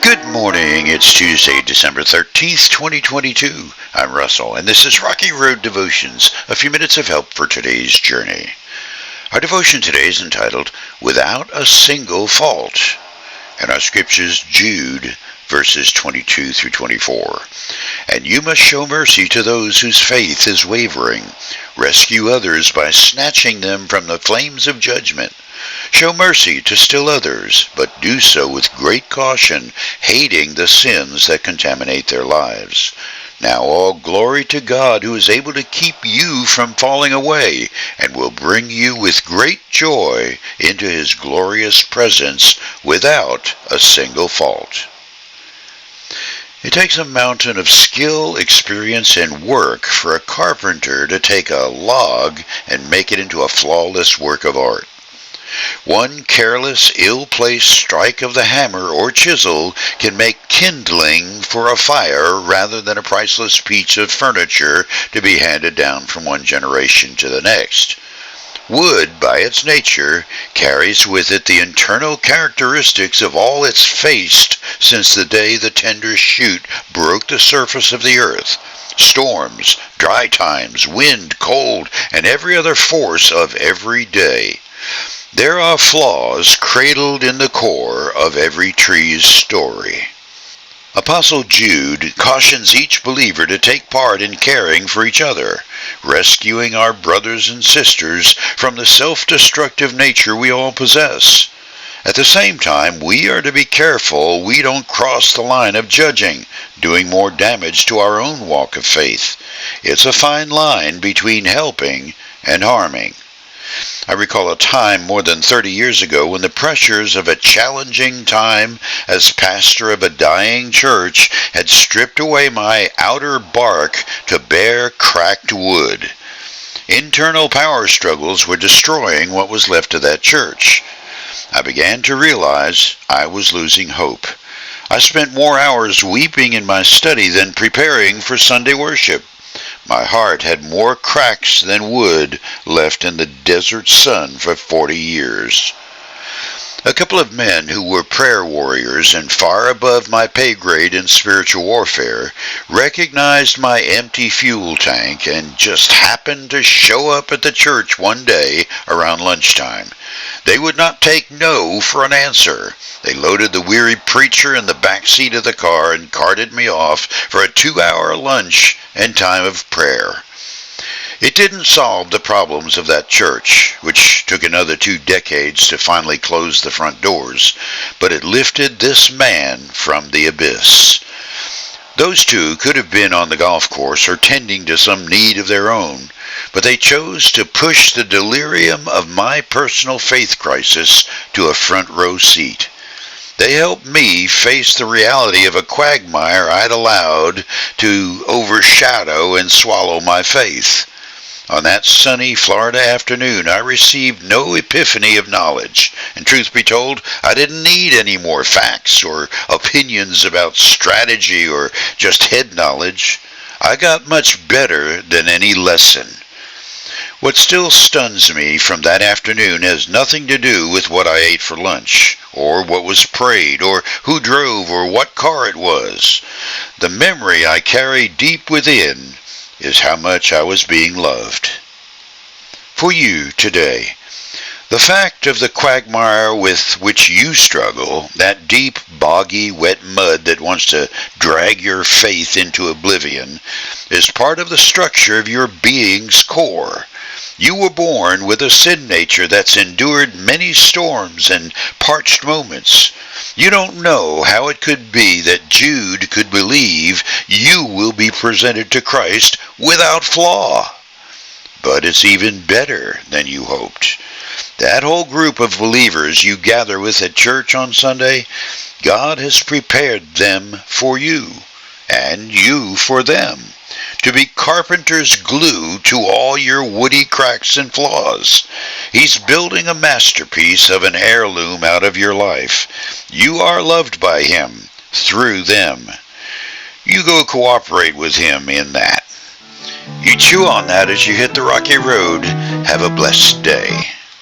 Good morning. It's Tuesday, December 13th, 2022. I'm Russell, and this is Rocky Road Devotions, a few minutes of help for today's journey. Our devotion today is entitled, Without a Single Fault, and our scriptures, Jude, verses 22 through 24. And you must show mercy to those whose faith is wavering. Rescue others by snatching them from the flames of judgment. Show mercy to still others, but do so with great caution, hating the sins that contaminate their lives. Now all glory to God, who is able to keep you from falling away, and will bring you with great joy into his glorious presence without a single fault. It takes a mountain of skill, experience, and work for a carpenter to take a log and make it into a flawless work of art. One careless, ill-placed strike of the hammer or chisel can make kindling for a fire rather than a priceless piece of furniture to be handed down from one generation to the next. Wood, by its nature, carries with it the internal characteristics of all it's faced since the day the tender shoot broke the surface of the earth. Storms, dry times, wind, cold, and every other force of every day. There are flaws cradled in the core of every tree's story. Apostle Jude cautions each believer to take part in caring for each other, rescuing our brothers and sisters from the self-destructive nature we all possess. At the same time, we are to be careful we don't cross the line of judging, doing more damage to our own walk of faith. It's a fine line between helping and harming. I recall a time more than 30 years ago when the pressures of a challenging time as pastor of a dying church had stripped away my outer bark to bare cracked wood. Internal power struggles were destroying what was left of that church. I began to realize I was losing hope. I spent more hours weeping in my study than preparing for Sunday worship. My heart had more cracks than wood left in the desert sun for 40 years. A couple of men who were prayer warriors and far above my pay grade in spiritual warfare recognized my empty fuel tank and just happened to show up at the church one day around lunchtime. They would not take no for an answer. They loaded the weary preacher in the back seat of the car and carted me off for a 2-hour lunch and time of prayer. It didn't solve the problems of that church, which took another 2 decades to finally close the front doors, but it lifted this man from the abyss. Those two could have been on the golf course or tending to some need of their own, but they chose to push the delirium of my personal faith crisis to a front row seat. They helped me face the reality of a quagmire I'd allowed to overshadow and swallow my faith. On that sunny Florida afternoon, I received no epiphany of knowledge, and truth be told, I didn't need any more facts or opinions about strategy or just head knowledge. I got much better than any lesson. What still stuns me from that afternoon has nothing to do with what I ate for lunch, or what was prayed, or who drove, or what car it was. The memory I carry deep within is how much I was being loved. For you today, the fact of the quagmire with which you struggle, that deep, boggy, wet mud that wants to drag your faith into oblivion, is part of the structure of your being's core. You were born with a sin nature that's endured many storms and parched moments. You don't know how it could be that Jude could believe you will be presented to Christ without flaw. But it's even better than you hoped. That whole group of believers you gather with at church on Sunday, God has prepared them for you, and you for them, to be carpenter's glue to all your woody cracks and flaws. He's building a masterpiece of an heirloom out of your life. You are loved by him through them. You go cooperate with him in that. You chew on that as you hit the rocky road. Have a blessed day.